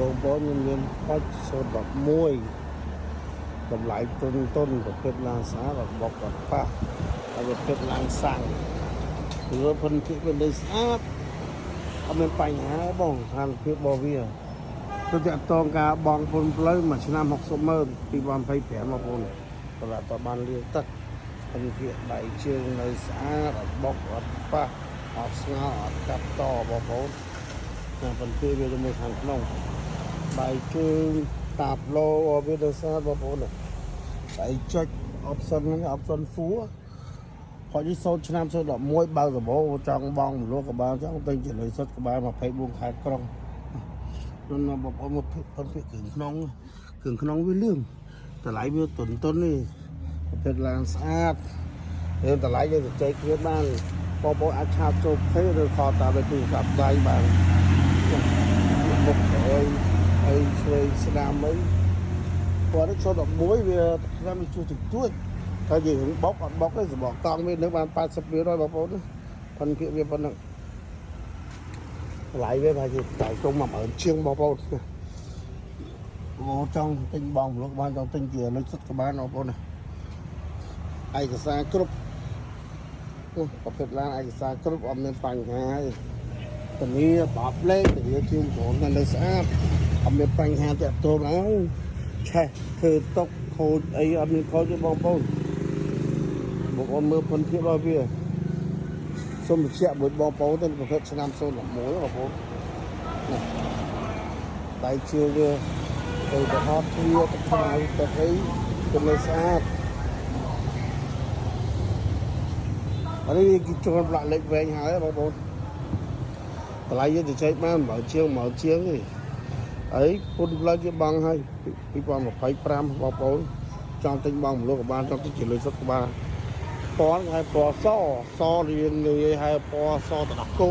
បងប្អូនមានបាច់011តម្លៃទុនប្រភេទឡានស្អាតរបស់ប៉ាហើយប្រភេទឡានសាំងគឺភិនភាគវាស្អាតអត់មានបញ្ហាបងស្ថានភាពរបស់វាទៅតាក់ទងការបងពុនផ្លូវមួយឆ្នាំ60,000 2025បងប្អូនសម្រាប់តបានលាងទឹកភិនភាគដៃជើងនៅស្អាតអត់បុកអត់ប៉ះអត់ស្ងោអត់កាត់តបងប្អូនតែភិនភាគវាទៅមើលខាងក្នុងដៃជើងតាប់ឡូវាទៅស្អាតបងប្អូនដៃចុចអបសិនហ្នឹងអបសិនហ្វូគាត់នេះសូត្រឆ្នាំ11បើកដំបូងចង់បងមលុកក្បាលចង់ទិញចំណុយសុទ្ធក្បាល24ខែក្រុងនោះបងប្អូនមកផុនពីគ្រឿងក្នុងវាលឿងតម្លៃវាទុននេះប្រភេទឡានស្អាតហើយតម្លៃយើងទៅចែកគ្នាបានបងប្អូនអាចឆាតចូលភេទឬខលតាមទូរស័ព្ទដៃបានមុខហើយឆ្វេងស្ដាំអីគាត់នេះ011វាឆ្នាំវាជួយតែយើងបុកអត់បុកទេសម្បកតង់វានៅបាន80%បងប្អូនផនភាគវាប៉ុណ្ណឹងតម្លៃវាថាជាតែជុំ10000ជាងបងប្អូនចង់ទិញបងមលុកបានចង់ទិញជាលុយសុទ្ធក៏បានបងប្អូនឯកសារគ្រប់ប្រភេទឡានឯកសារគ្រប់អត់មានបញ្ហាទេធានាបបលេខធានាជឿនបងនៅស្អាតអត់មានបញ្ហាតាក់ទងហើយឆេះធ្វើຕົកខូចអីអត់មានខូចទេបងប្អូនបងប្អូនមើលភិនភាពរបស់វាសូមបញ្ជាក់មួយបងប្អូនទៅប្រភេទឆ្នាំ01បងប្អូនដៃជើងវាទៅប្រហត់វាទៅខ្មៅទៅអីទៅនៅស្អាតនេះគេចូលប្លាក់លេខវែងហើយបងប្អូនតម្លៃយើងទៅចែកបានបើជាងទេហើយពុនផ្លូវគេបងហើយ2025បងប្អូនចង់ទិញបងមលុកក៏បានចង់ទិញជាលុយសុទ្ធក៏បានពណ៌ហើយពណ៌សរៀងនិយាយហើយពណ៌សទឹកដោះគោ